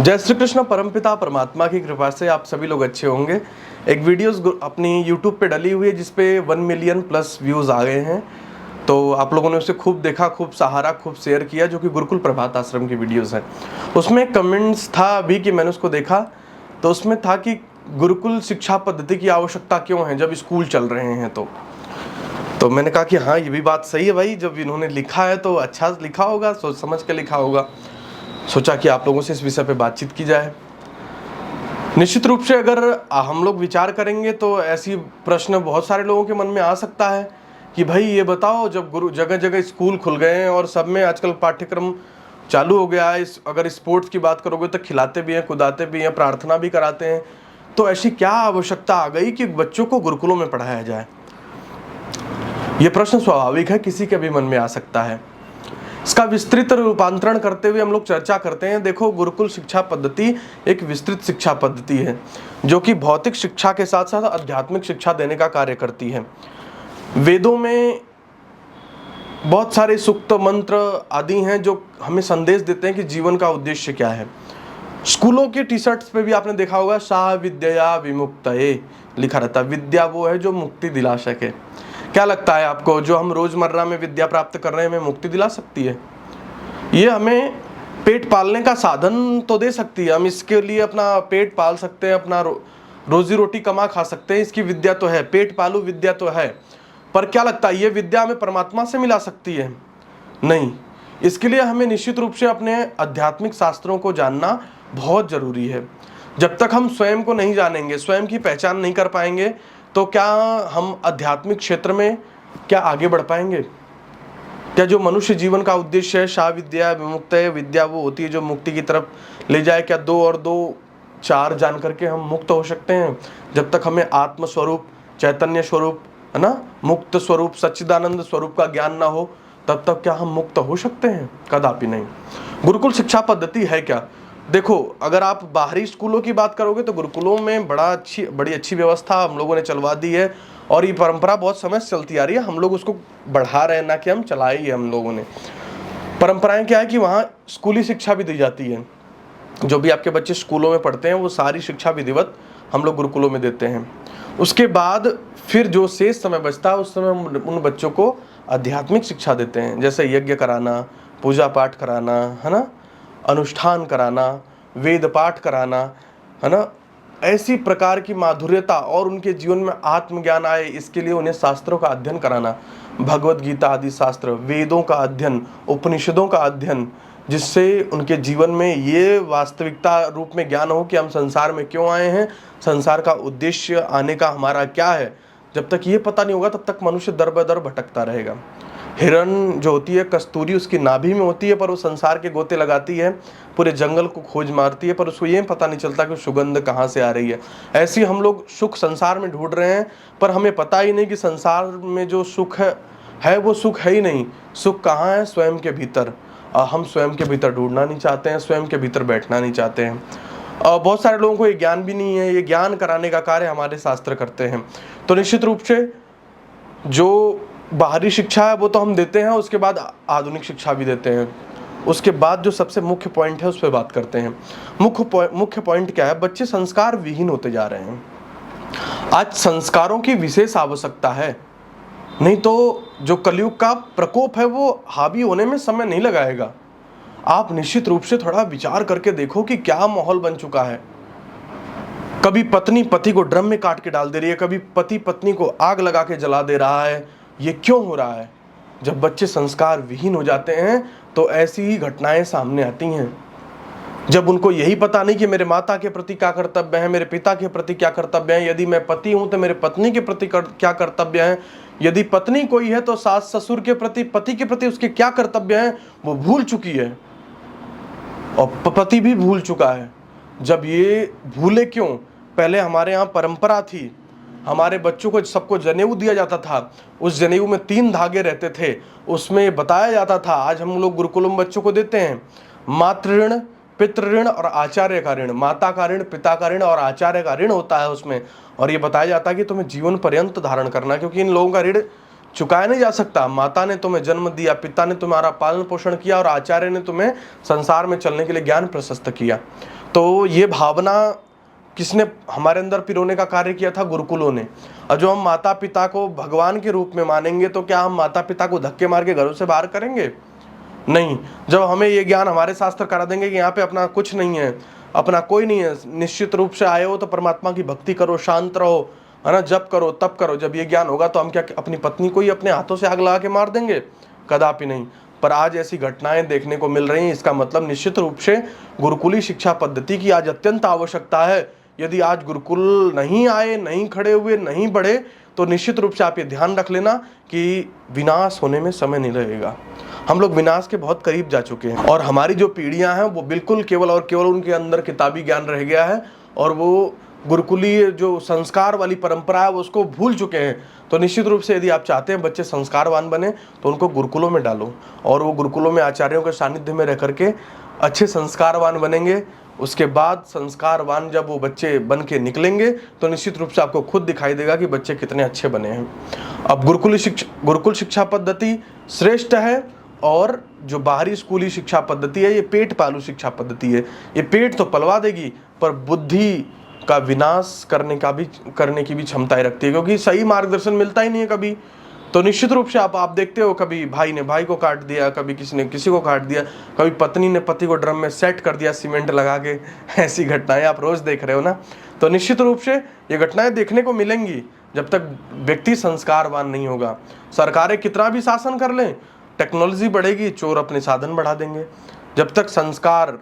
जय श्री कृष्ण। परमपिता परमात्मा की कृपा से आप सभी लोग अच्छे होंगे। एक वीडियोस अपनी YouTube पे डली हुई है जिसपे 1 मिलियन प्लस व्यूज़ आ गए हैं। तो आप लोगों ने उसे खूब देखा, खूब सहारा, खूब शेयर किया, जो कि गुरुकुल प्रभात आश्रम की वीडियोस हैं। उसमें कमेंट्स था अभी कि मैंने उसको देखा, तो उसमें था कि गुरुकुल शिक्षा पद्धति की आवश्यकता क्यों है जब स्कूल चल रहे हैं। तो मैंने कहा कि हाँ, ये भी बात सही है भाई, जब इन्होंने लिखा है तो अच्छा लिखा होगा, सोच समझ के लिखा होगा। सोचा कि आप लोगों से इस विषय पे बातचीत की जाए। निश्चित रूप से अगर हम लोग विचार करेंगे तो ऐसी प्रश्न बहुत सारे लोगों के मन में आ सकता है कि भाई ये बताओ, जब गुरु जगह जगह स्कूल खुल गए हैं और सब में आजकल पाठ्यक्रम चालू हो गया है, अगर स्पोर्ट्स की बात करोगे तो खिलाते भी हैं, कुदाते भी हैं, प्रार्थना भी कराते हैं, तो ऐसी क्या आवश्यकता आ गई कि बच्चों को गुरुकुलों में पढ़ाया जाए। ये प्रश्न स्वाभाविक है, किसी के भी मन में आ सकता है। इसका विस्तृत रूपांतरण करते हुए हम लोग चर्चा करते हैं। देखो, गुरुकुल शिक्षा पद्धति एक विस्तृत शिक्षा पद्धति है जो कि भौतिक शिक्षा के साथ साथ आध्यात्मिक शिक्षा देने का कार्य करती है। वेदों में बहुत सारे सूक्त मंत्र आदि हैं जो हमें संदेश देते हैं कि जीवन का उद्देश्य क्या है। स्कूलों के टी शर्ट्स पे भी आपने देखा होगा, सा विद्या विमुक्तये लिखा रहता है। विद्या वो है जो मुक्ति दिला सके। क्या लगता है आपको, जो हम रोजमर्रा में विद्या प्राप्त कर रहे हैं, हमें मुक्ति दिला सकती है? ये हमें पेट पालने का साधन तो दे सकती है, हम इसके लिए अपना पेट पाल सकते हैं, अपना रोजी रोटी कमा खा सकते हैं, इसकी विद्या तो है, पेट पालू विद्या तो है। पर क्या लगता है, ये विद्या हमें परमात्मा से मिला सकती है? नहीं। इसके लिए हमें निश्चित रूप से अपने आध्यात्मिक शास्त्रों को जानना बहुत जरूरी है। जब तक हम स्वयं को नहीं जानेंगे, स्वयं की पहचान नहीं कर पाएंगे, तो क्या हम आध्यात्मिक क्षेत्र में क्या आगे बढ़ पाएंगे? क्या जो मनुष्य जीवन का उद्देश्य है, सा विद्या विमुक्तये, विद्या वो होती है जो मुक्ति की तरफ ले जाए, क्या 2 और 2 4 जान करके हम मुक्त हो सकते हैं? जब तक हमें आत्म स्वरूप, चैतन्य स्वरूप, है ना, मुक्त स्वरूप, सच्चिदानंद स्वरूप का ज्ञान ना हो, तब तक क्या हम मुक्त हो सकते हैं? कदापि नहीं। गुरुकुल शिक्षा पद्धति है क्या? देखो, अगर आप बाहरी स्कूलों की बात करोगे तो गुरुकुलों में बड़ी अच्छी व्यवस्था हम लोगों ने चलवा दी है, और ये परंपरा बहुत समय से चलती आ रही है। हम लोग उसको बढ़ा रहे हैं, ना कि हम चलाई है हम लोगों ने। परंपराएं क्या है कि वहाँ स्कूली शिक्षा भी दी जाती है। जो भी आपके बच्चे स्कूलों में पढ़ते हैं वो सारी शिक्षा विधिवत हम लोग गुरुकुलों में देते हैं। उसके बाद फिर जो शेष समय बचता है, उस समय उन बच्चों को आध्यात्मिक शिक्षा देते हैं, जैसे यज्ञ कराना, पूजा पाठ कराना, है ना, अनुष्ठान कराना, वेद पाठ कराना, है ना, ऐसी प्रकार की माधुर्यता और उनके जीवन में आत्मज्ञान आए, इसके लिए उन्हें शास्त्रों का अध्ययन कराना, भगवत गीता आदि शास्त्र, वेदों का अध्ययन, उपनिषदों का अध्ययन, जिससे उनके जीवन में ये वास्तविकता रूप में ज्ञान हो कि हम संसार में क्यों आए हैं, संसार का उद्देश्य आने का हमारा क्या है। जब तक ये पता नहीं होगा तब तक मनुष्य दर बदर भटकता रहेगा। हिरण जो होती है, कस्तूरी उसकी नाभि में होती है, पर वो संसार के गोते लगाती है, पूरे जंगल को खोज मारती है, पर उसको ये पता नहीं चलता कि सुगंध कहाँ से आ रही है। ऐसे हम लोग सुख संसार में ढूंढ रहे हैं, पर हमें पता ही नहीं कि संसार में जो सुख है वो सुख है ही नहीं। सुख कहाँ है? स्वयं के भीतर। हम स्वयं के भीतर ढूंढना नहीं चाहते हैं, स्वयं के भीतर बैठना नहीं चाहते हैं। बहुत सारे लोगों को ये ज्ञान भी नहीं है। ये ज्ञान कराने का कार्य हमारे शास्त्र करते हैं। तो निश्चित रूप से जो बाहरी शिक्षा है वो तो हम देते हैं, उसके बाद आधुनिक शिक्षा भी देते हैं। उसके बाद जो सबसे मुख्य पॉइंट है उस पर बात करते हैं। मुख्य पॉइंट क्या है? बच्चे संस्कार विहीन होते जा रहे हैं। आज संस्कारों की विशेष आवश्यकता है, नहीं तो जो कलयुग का प्रकोप है वो हावी होने में समय नहीं लगाएगा। आप निश्चित रूप से थोड़ा विचार करके देखो कि क्या माहौल बन चुका है। कभी पत्नी पति को ड्रम में काट के डाल दे रही है, कभी पति पत्नी को आग लगा के जला दे रहा है। ये क्यों हो रहा है? जब बच्चे संस्कार विहीन हो जाते हैं तो ऐसी ही घटनाएं सामने आती हैं। जब उनको यही पता नहीं कि मेरे माता के प्रति क्या कर्तव्य है, मेरे पिता के प्रति क्या कर्तव्य है, यदि मैं पति हूं तो मेरे पत्नी के प्रति क्या कर्तव्य है, यदि पत्नी कोई है तो सास ससुर के प्रति, पति के प्रति उसके क्या कर्तव्य है, वो भूल चुकी है, और पति भी भूल चुका है। जब ये भूले क्यों? पहले हमारे यहाँ परंपरा थी, हमारे बच्चों को सबको जनेऊ दिया जाता था। उस जनेऊ में 3 धागे रहते थे, उसमें बताया जाता था। आज हम लोग गुरुकुल में बच्चों को देते हैं मातृ ऋण, पितृ ऋण और आचार्य का ऋण। माता का ऋण, पिता का ऋण और आचार्य का ऋण होता है उसमें। और ये बताया जाता है कि तुम्हें जीवन पर्यंत धारण करना, क्योंकि इन लोगों का ऋण चुकाया नहीं जा सकता। माता ने तुम्हें जन्म दिया, पिता ने तुम्हारा पालन पोषण किया और आचार्य ने तुम्हें संसार में चलने के लिए ज्ञान प्रशस्त किया। तो ये भावना किसने हमारे अंदर पिरोने का कार्य किया था? गुरुकुलों ने। और जो हम माता पिता को भगवान के रूप में मानेंगे तो क्या हम माता पिता को धक्के मार के घरों से बाहर करेंगे? नहीं। जब हमें ये ज्ञान हमारे शास्त्र करा देंगे कि यहाँ पे अपना कुछ नहीं है, अपना कोई नहीं है, निश्चित रूप से आए हो तो परमात्मा की भक्ति करो, शांत रहो, है ना, जप करो, तप करो, जब ये ज्ञान होगा तो हम क्या अपनी पत्नी को ही अपने हाथों से आग लगा के मार देंगे? कदापि नहीं। पर आज ऐसी घटनाएं देखने को मिल रही हैं। इसका मतलब निश्चित रूप से गुरुकुली शिक्षा पद्धति की आज अत्यंत आवश्यकता है। यदि आज गुरुकुल नहीं आए, नहीं खड़े हुए, नहीं बढ़े, तो निश्चित रूप से आप ये ध्यान रख लेना कि विनाश होने में समय नहीं लगेगा। हम लोग विनाश के बहुत करीब जा चुके हैं और हमारी जो पीढ़ियां हैं वो बिल्कुल केवल और केवल उनके अंदर किताबी ज्ञान रह गया है और वो गुरुकुलीय जो संस्कार वाली परंपरा है उसको भूल चुके हैं। तो निश्चित रूप से यदि आप चाहते हैं बच्चे संस्कारवान बने तो उनको गुरुकुलों में डालो और वो गुरुकुलों में आचार्यों के सानिध्य में रह करके अच्छे संस्कारवान बनेंगे। उसके बाद संस्कारवान जब वो बच्चे बन के निकलेंगे तो निश्चित रूप से आपको खुद दिखाई देगा कि बच्चे कितने अच्छे बने हैं। अब गुरुकुल शिक्षा पद्धति श्रेष्ठ है और जो बाहरी स्कूली शिक्षा पद्धति है ये पेट पालू शिक्षा पद्धति है। ये पेट तो पलवा देगी पर बुद्धि का विनाश करने की भी क्षमताएं रखती है, क्योंकि सही मार्गदर्शन मिलता ही नहीं है कभी। तो निश्चित रूप से आप देखते हो, कभी भाई ने भाई को काट दिया, कभी किसी ने किसी को काट दिया, कभी पत्नी ने पति को ड्रम में सेट कर दिया सीमेंट लगा के। ऐसी घटनाएं आप रोज देख रहे हो ना। तो निश्चित रूप से ये घटनाएं देखने को मिलेंगी जब तक व्यक्ति संस्कारवान नहीं होगा। सरकारें कितना भी शासन कर लें, टेक्नोलॉजी बढ़ेगी, चोर अपने साधन बढ़ा देंगे। जब तक संस्कार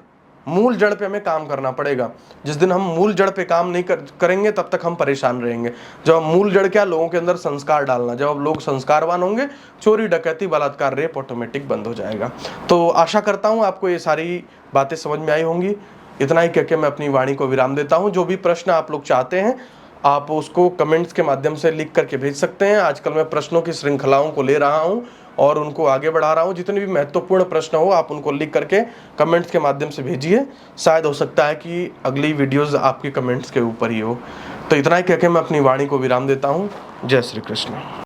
मूल जड़ पे हमें काम करना पड़ेगा। जिस दिन हम मूल जड़ पे काम नहीं करेंगे तब तक हम परेशान रहेंगे। जब हम मूल जड़ क्या, लोगों के अंदर संस्कार डालना, जब अब लोग संस्कारवान होंगे, चोरी डकैती बलात्कार रेप ऑटोमेटिक बंद हो जाएगा। तो आशा करता हूँ आपको ये सारी बातें समझ में आई होंगी। इतना ही कहकर मैं अपनी वाणी को विराम देता हूँ। जो भी प्रश्न आप लोग चाहते हैं आप उसको कमेंट्स के माध्यम से लिख करके भेज सकते हैं। आजकल मैं प्रश्नों की श्रृंखलाओं को ले रहा हूं और उनको आगे बढ़ा रहा हूं। जितने भी महत्वपूर्ण प्रश्न हो आप उनको लिख करके कमेंट्स के माध्यम से भेजिए। शायद हो सकता है कि अगली वीडियोस आपके कमेंट्स के ऊपर ही हो। तो इतना ही कहकर मैं अपनी वाणी को विराम देता हूं। जय श्री कृष्ण।